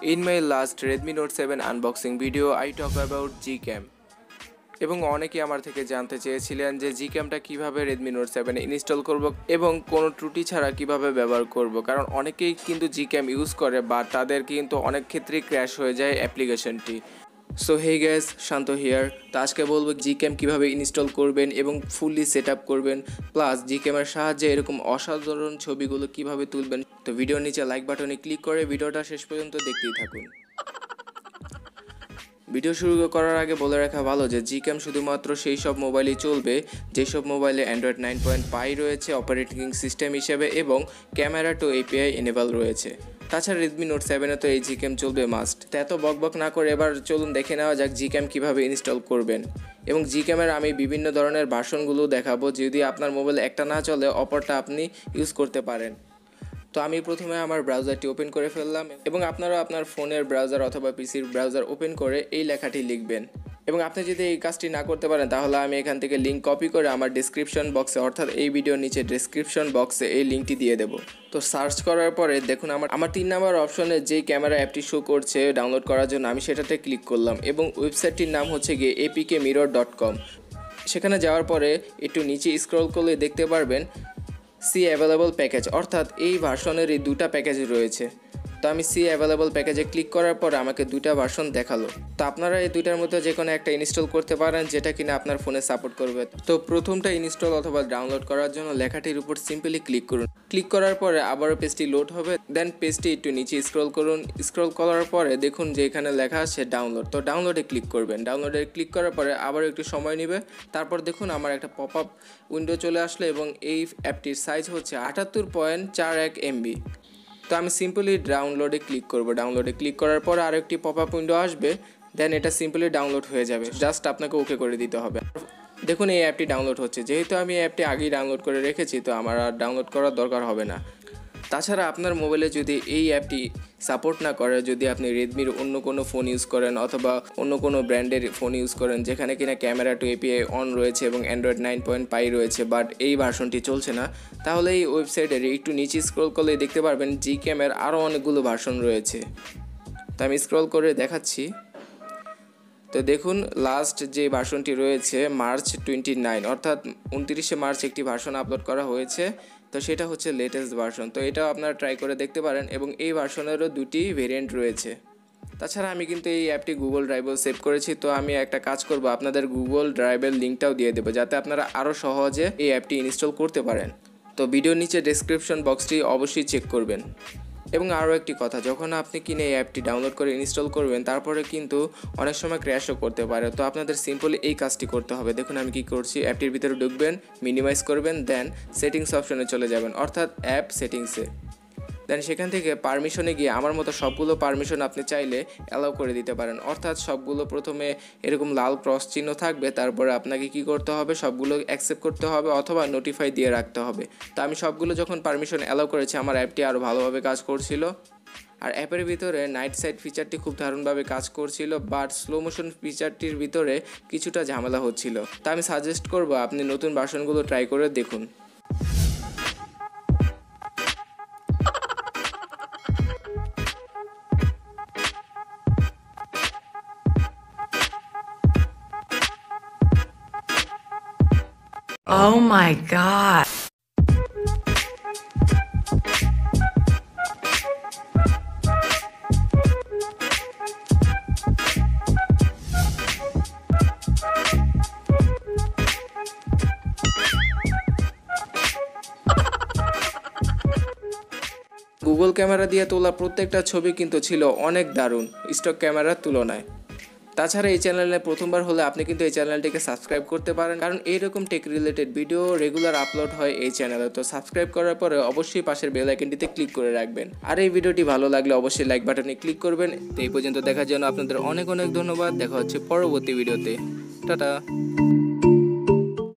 In my last Redmi Note 7 unboxing video, I talk about Gcam. এবং অনেকে আমার থেকে জানতে চেয়েছিলেন যে Gcamটা কিভাবে Redmi Note 7 এ ইনস্টল করব এবং কোনো ত্রুটি ছাড়া কিভাবে ব্যবহার করব, কারণ অনেকেই কিন্তু Gcam ইউজ করে বা তাদের কিন্তু অনেক ক্ষেত্রেই ক্র্যাশ হয়ে যায় অ্যাপ্লিকেশনটি। So hey guys, Shanto here. তো আজকে বলবো Gcam কিভাবে ইনস্টল করবেন এবং ফুললি সেট আপ করবেন, প্লাস Gcamের সাহায্যে এরকম অসাধারণ ছবিগুলো কিভাবে তুলবেন। তো ভিডিওর নিচে লাইক বাটনে ক্লিক করে ভিডিওটা শেষ পর্যন্ত দেখতেই থাকুন। ভিডিও শুরু করার আগে বলে রাখা ভালো যে Gcam শুধুমাত্র সেই সব মোবাইলেই চলবে যেসব মোবাইলে Android 9.5 রয়েছে অপারেটিং সিস্টেম হিসেবে এবং ক্যামেরা টু API এনেবল রয়েছে। তাছাড়া Redmi Note 7 এ তো এই Gcam চলবে মাস্ট। তো এত বকবক না করে এবার চলুন দেখে নেওয়া যাক Gcam কিভাবে ইনস্টল করবেন। এবং Gcamের আমি বিভিন্ন ধরনের ভার্সনগুলো দেখাবো, যদি আপনার মোবাইলে একটা না চলে অপরটা আপনি ইউজ করতে পারেন। তো আমি প্রথমে আমার ব্রাউজারটি ওপেন করে ফেললাম এবং আপনারা আপনার ফোনের ব্রাউজার অথবা পিসির ব্রাউজার ওপেন করে এই লেখাটি লিখবেন। এবং আপনি যদি এই কাজটি না করতে পারেন তাহলে আমি এখান থেকে লিঙ্ক কপি করে আমার ডেসক্রিপশন বক্সে, অর্থাৎ এই ভিডিওর নিচে ডেসক্রিপশন বক্সে এই লিঙ্কটি দিয়ে দেবো। তো সার্চ করার পরে দেখুন আমার 3 নাম্বার অপশনে যেই ক্যামেরা অ্যাপটি শো করছে ডাউনলোড করার জন্য, আমি সেটাতে ক্লিক করলাম এবং ওয়েবসাইটটির নাম হচ্ছে গিয়ে apkmirror.com। সেখানে যাওয়ার পরে একটু নিচে স্ক্রল করলে দেখতে পারবেন সি অ্যাভেলেবল প্যাকেজ, অর্থাৎ এই ভার্সনের এই দুটা প্যাকেজ রয়েছে। তো আমি সি অ্যাভেলেবল প্যাকেজে ক্লিক করার পর আমাকে দুটা ভার্সন দেখালো। তো আপনারা এই দুইটার মধ্যে যে কোনো একটা ইনস্টল করতে পারেন যেটা কিনা আপনার ফোনে সাপোর্ট করবে। তো প্রথমটা ইনস্টল অথবা ডাউনলোড করার জন্য লেখাটির উপর সিম্পলি ক্লিক করুন। ক্লিক করার পরে আবারও পেজটি লোড হবে, দেন পেজটি একটু নিচে স্ক্রল করুন। স্ক্রল করার পরে দেখুন যে এখানে লেখা আছে ডাউনলোড। তো ডাউনলোডে ক্লিক করবেন। ডাউনলোডে ক্লিক করার পরে আবারও একটু সময় নেবে। তারপর দেখুন আমার একটা পপ আপ উইন্ডো চলে আসলো এবং এই অ্যাপটির সাইজ হচ্ছে 78.41 MB। তো আমি সিম্পলি ডাউনলোডে ক্লিক করব। ডাউনলোডে ক্লিক করার পর আরেকটি পপ আপ উইন্ডো আসবে, দেন এটা সিম্পলি ডাউনলোড হয়ে যাবে। জাস্ট আপনাকে ওকে করে দিতে হবে। দেখুন এই অ্যাপটি ডাউনলোড হচ্ছে। যেহেতু আমি এই অ্যাপটি আগেই ডাউনলোড করে রেখেছি তো আমার আর ডাউনলোড করার দরকার হবে না। তাছাড়া আপনার মোবাইলে যদি এই অ্যাপটি সাপোর্ট না করে, যদি আপনি রেডমির অন্য কোনো ফোন ইউজ করেন অথবা অন্য কোনো ব্র্যান্ডের ফোন ইউজ করেন যেখানে কিনা ক্যামেরা টু API অন রয়েছে এবং Android 9.5 রয়েছে বাট এই ভার্সনটি চলছে না, তাহলে এই ওয়েবসাইটের একটু নিচে স্ক্রল করলে দেখতে পারবেন Gcamের আরও অনেকগুলো ভার্সন রয়েছে। তো আমি স্ক্রল করে দেখাচ্ছি। তো দেখুন লাস্ট যে ভার্সনটি রয়েছে মার্চ 29, অর্থাৎ 29শে মার্চ একটি ভার্সন আপলোড করা হয়েছে। তো সেটা হচ্ছে লেটেস্ট ভার্সন। তো এটাও আপনারা ট্রাই করে দেখতে পারেন এবং এই ভার্সনেরও দুটি ভেরিয়েন্ট রয়েছে। তাছাড়া আমি কিন্তু এই অ্যাপটি গুগল ড্রাইভেও সেভ করেছি। তো আমি একটা কাজ করব, আপনাদের গুগল ড্রাইভের লিঙ্কটাও দিয়ে দেবো যাতে আপনারা আরও সহজে এই অ্যাপটি ইনস্টল করতে পারেন। তো ভিডিওর নিচে ডেসক্রিপশন বক্সটি অবশ্যই চেক করবেন। এবং আরও একটি কথা, যখন আপনি কিনে এই অ্যাপটি ডাউনলোড করে ইনস্টল করবেন তারপরে কিন্তু অনেক সময় ক্র্যাশও করতে পারে। তো আপনাদের সিম্পলি এই কাজটি করতে হবে। দেখুন আমি কি করছি, অ্যাপটির ভিতরে ঢুকবেন, মিনিমাইজ করবেন, দেন সেটিংস অপশনে চলে যাবেন, অর্থাৎ অ্যাপ সেটিংসে। দেন সেখান থেকে পারমিশনে গিয়ে আমার মতো সবগুলো পারমিশন আপনি চাইলে অ্যালাউ করে দিতে পারেন, অর্থাৎ সবগুলো প্রথমে এরকম লাল ক্রস চিহ্ন থাকবে, তারপরে আপনাকে কি করতে হবে সবগুলো অ্যাকসেপ্ট করতে হবে অথবা নোটিফাই দিয়ে রাখতে হবে। তো আমি সবগুলো যখন পারমিশন অ্যালাউ করেছি আমার অ্যাপটি আরও ভালোভাবে কাজ করছিল। আর অ্যাপের ভিতরে নাইট সাইড ফিচারটি খুব দারুণভাবে কাজ করছিল, বাট স্লো মোশন ফিচারটির ভিতরে কিছুটা ঝামেলা হচ্ছিল। তা আমি সাজেস্ট করব আপনি নতুন ভার্সনগুলো ট্রাই করে দেখুন। Oh my God. Google camera দিয়ে তোলা প্রত্যেকটা ছবি কিন্তু ছিল অনেক দারুণ স্টক ক্যামেরার তুলনায়। তাছাড়া এই চ্যানেলে প্রথমবার হলে আপনি কিন্তু এই চ্যানেলটিকে সাবস্ক্রাইব করতে পারেন, কারণ এইরকম tech related video regular upload হয় এই চ্যানেলে। তো সাবস্ক্রাইব করার পরে অবশ্যই পাশের বেল আইকনটিতে ক্লিক করে রাখবেন। আর এই ভিডিওটি ভালো লাগলে অবশ্যই লাইক বাটনে ক্লিক করবেন। তো এই পর্যন্ত দেখার জন্য আপনাদের অনেক অনেক ধন্যবাদ। দেখা হচ্ছে পরবর্তী ভিডিওতে। টাটা।